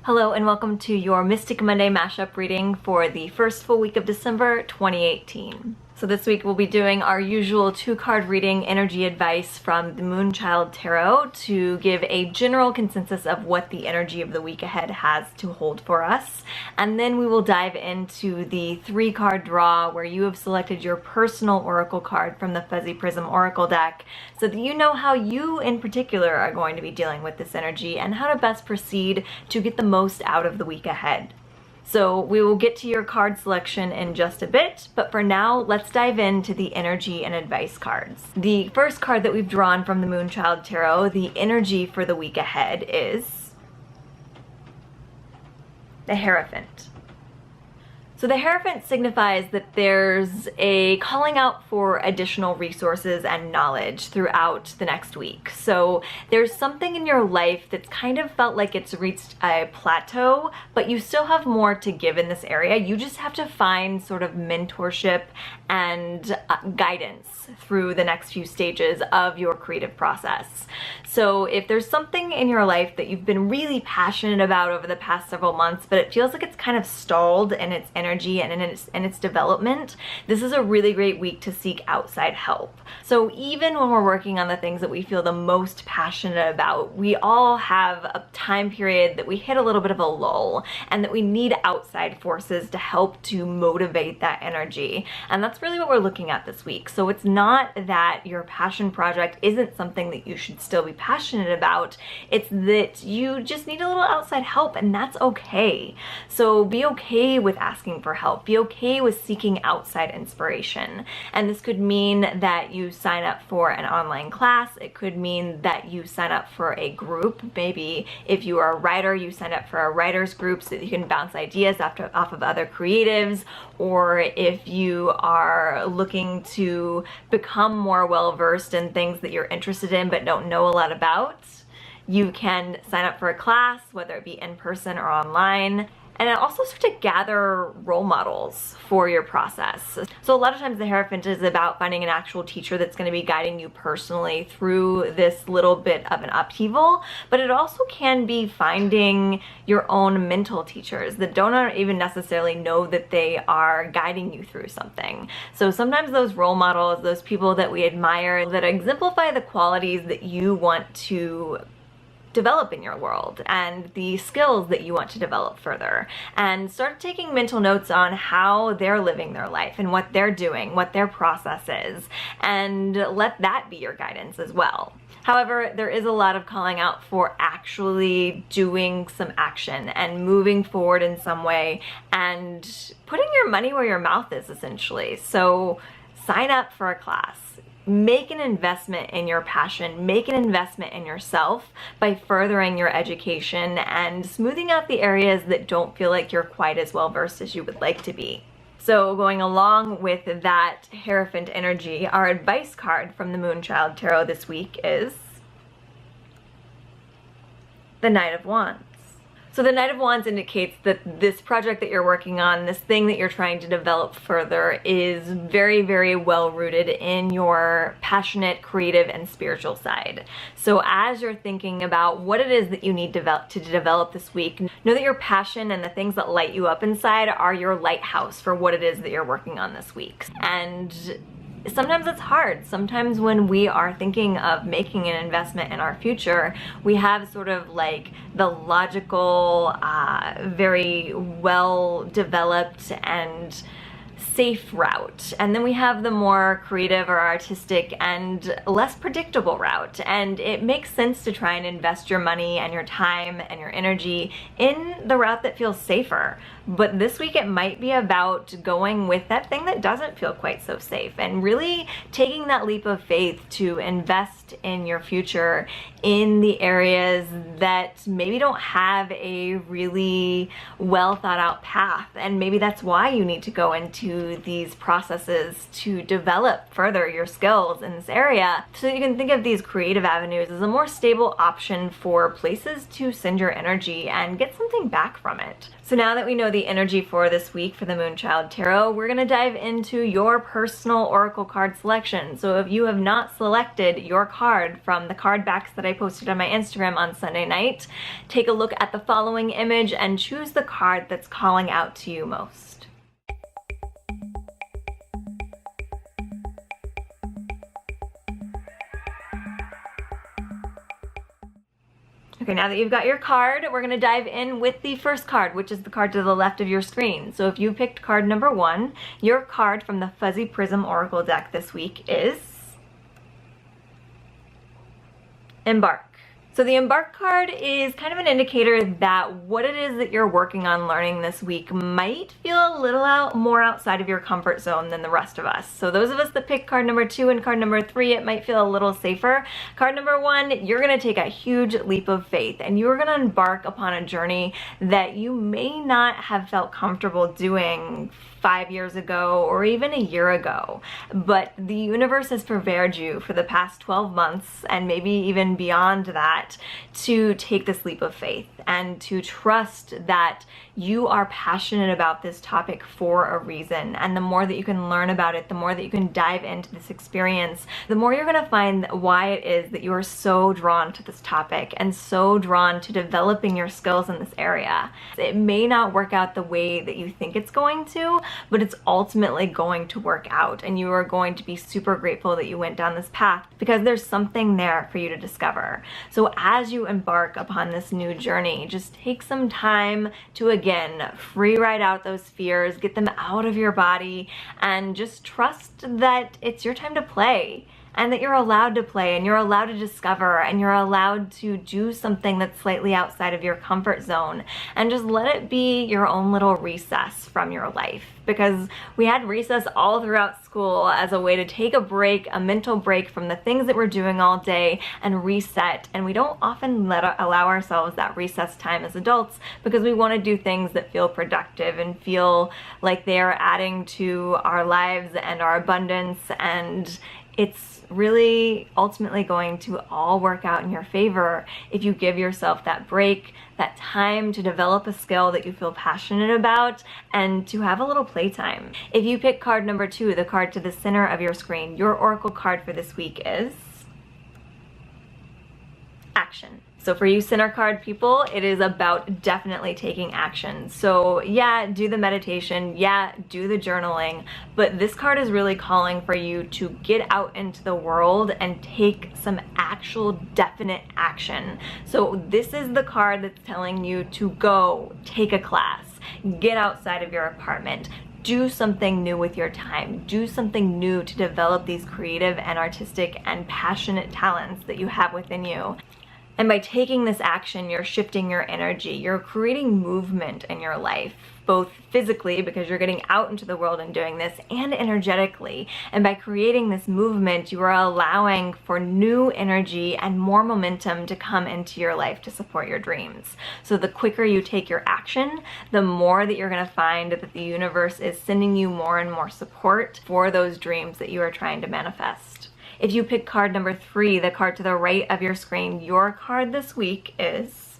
Hello and welcome to your Mystic Monday mashup reading for the first full week of December 2018. So this week we'll be doing our usual 2-card reading energy advice from the Moonchild Tarot to give a general consensus of what the energy of the week ahead has to hold for us. And then we will dive into the 3-card draw where you have selected your personal oracle card from the Fuzzy Prism Oracle deck so that you know how you in particular are going to be dealing with this energy and how to best proceed to get the most out of the week ahead. So we will get to your card selection in just a bit, but for now, let's dive into the energy and advice cards. The first card that we've drawn from the Moonchild Tarot, the energy for the week ahead, is the Hierophant. So the Hierophant signifies that there's a calling out for additional resources and knowledge throughout the next week. So there's something in your life that's kind of felt like it's reached a plateau, but you still have more to give in this area. You just have to find sort of mentorship and guidance through the next few stages of your creative process. So if there's something in your life that you've been really passionate about over the past several months, but it feels like it's kind of stalled in its energy and in its development, this is a really great week to seek outside help. So even when we're working on the things that we feel the most passionate about, we all have a time period that we hit a little bit of a lull and that we need outside forces to help to motivate that energy. And that's really what we're looking at this week. So it's not that your passion project isn't something that you should still be passionate about. It's that you just need a little outside help, and that's okay. So be okay with asking for help. Be okay with seeking outside inspiration. And this could mean that you sign up for an online class. It could mean that you sign up for a group. Maybe if you are a writer, you sign up for a writer's group so that you can bounce ideas off of other creatives. Or if you are looking to become more well-versed in things that you're interested in but don't know a lot about, you can sign up for a class, whether it be in person or online. And also start to gather role models for your process. So a lot of times the Hierophant is about finding an actual teacher that's going to be guiding you personally through this little bit of an upheaval, but it also can be finding your own mental teachers that don't even necessarily know that they are guiding you through something. So sometimes those role models, those people that we admire that exemplify the qualities that you want to develop in your world and the skills that you want to develop further, and start taking mental notes on how they're living their life and what they're doing, what their process is, and let that be your guidance as well. However, there is a lot of calling out for actually doing some action and moving forward in some way and putting your money where your mouth is, essentially. So sign up for a class. Make an investment in your passion, make an investment in yourself by furthering your education and smoothing out the areas that don't feel like you're quite as well versed as you would like to be. So going along with that Hierophant energy, our advice card from the Moonchild Tarot this week is the Knight of Wands. So the Knight of Wands indicates that this project that you're working on, this thing that you're trying to develop further, is very, very well rooted in your passionate, creative, and spiritual side. So as you're thinking about what it is that you need to develop this week, know that your passion and the things that light you up inside are your lighthouse for what it is that you're working on this week. And sometimes it's hard. Sometimes when we are thinking of making an investment in our future, we have sort of like the logical, very well developed and safe route, and then we have the more creative or artistic and less predictable route. And it makes sense to try and invest your money and your time and your energy in the route that feels safer. But this week it might be about going with that thing that doesn't feel quite so safe and really taking that leap of faith to invest in your future in the areas that maybe don't have a really well thought out path. And maybe that's why you need to go into into these processes to develop further your skills in this area, so you can think of these creative avenues as a more stable option for places to send your energy and get something back from it. So now that we know the energy for this week for the Moonchild Tarot, we're going to dive into your personal oracle card selection. So if you have not selected your card from the card backs that I posted on my Instagram on Sunday night, take a look at the following image and choose the card that's calling out to you most. Okay, now that you've got your card, we're going to dive in with the first card, which is the card to the left of your screen. So if you picked card number 1, your card from the Fuzzy Prism Oracle deck this week is Embark. So the Embark card is kind of an indicator that what it is that you're working on learning this week might feel a little more outside of your comfort zone than the rest of us. So those of us that pick card number 2 and card number 3, it might feel a little safer. Card number 1, you're going to take a huge leap of faith and you're going to embark upon a journey that you may not have felt comfortable doing 5 years ago or even a year ago, but the universe has prepared you for the past 12 months and maybe even beyond that to take this leap of faith and to trust that you are passionate about this topic for a reason. And the more that you can learn about it, the more that you can dive into this experience, the more you're going to find why it is that you are so drawn to this topic and so drawn to developing your skills in this area. It may not work out the way that you think it's going to, but it's ultimately going to work out, and you are going to be super grateful that you went down this path because there's something there for you to discover. So as you embark upon this new journey, just take some time to again free ride out those fears, get them out of your body, and just trust that it's your time to play. And that you're allowed to play and you're allowed to discover and you're allowed to do something that's slightly outside of your comfort zone, and just let it be your own little recess from your life. Because we had recess all throughout school as a way to take a break, a mental break from the things that we're doing all day and reset. And we don't often allow ourselves that recess time as adults because we want to do things that feel productive and feel like they are adding to our lives and our abundance, and it's really ultimately going to all work out in your favor if you give yourself that break, that time to develop a skill that you feel passionate about, and to have a little playtime. If you pick card number 2, the card to the center of your screen, your oracle card for this week is Action. So for you center card people, it is about definitely taking action. So yeah, do the meditation, yeah, do the journaling, but this card is really calling for you to get out into the world and take some actual definite action. So this is the card that's telling you to go take a class, get outside of your apartment, do something new with your time, do something new to develop these creative and artistic and passionate talents that you have within you. And by taking this action, you're shifting your energy, you're creating movement in your life, both physically because you're getting out into the world and doing this, and energetically. And by creating this movement, you are allowing for new energy and more momentum to come into your life to support your dreams. So the quicker you take your action, the more that you're going to find that the universe is sending you more and more support for those dreams that you are trying to manifest. If you pick card number 3, the card to the right of your screen, your card this week is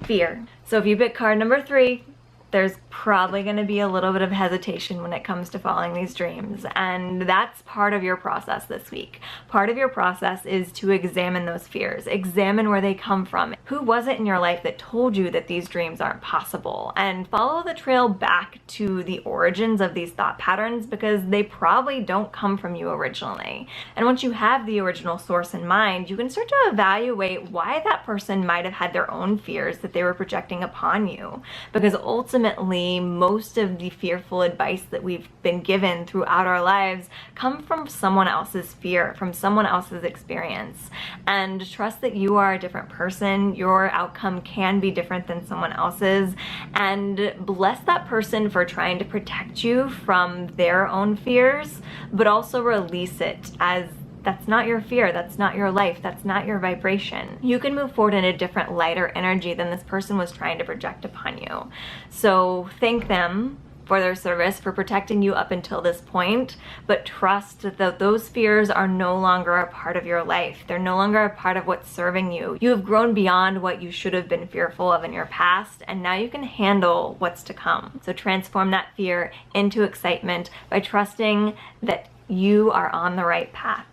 Fear. So if you pick card number 3, there's probably going to be a little bit of hesitation when it comes to following these dreams, and that's part of your process this week. Part of your process is to examine those fears, examine where they come from. Who was it in your life that told you that these dreams aren't possible? And follow the trail back to the origins of these thought patterns, because they probably don't come from you originally. And once you have the original source in mind, you can start to evaluate why that person might have had their own fears that they were projecting upon you, because ultimately most of the fearful advice that we've been given throughout our lives come from someone else's fear, from someone else's experience. And trust that you are a different person, your outcome can be different than someone else's, and bless that person for trying to protect you from their own fears, but also release it as that's not your fear, that's not your life, that's not your vibration. You can move forward in a different, lighter energy than this person was trying to project upon you. So thank them for their service, for protecting you up until this point, but trust that those fears are no longer a part of your life. They're no longer a part of what's serving you. You have grown beyond what you should have been fearful of in your past, and now you can handle what's to come. So transform that fear into excitement by trusting that you are on the right path.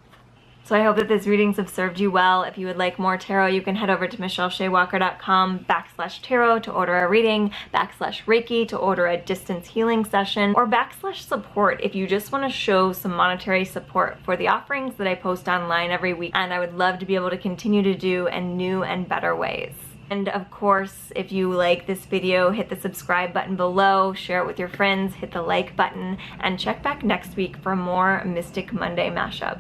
So I hope that these readings have served you well. If you would like more tarot, you can head over to michellesheawalker.com/tarot to order a reading, /Reiki to order a distance healing session, or /support if you just want to show some monetary support for the offerings that I post online every week, and I would love to be able to continue to do in new and better ways. And of course, if you like this video, hit the subscribe button below, share it with your friends, hit the like button, and check back next week for more Mystic Monday mashup.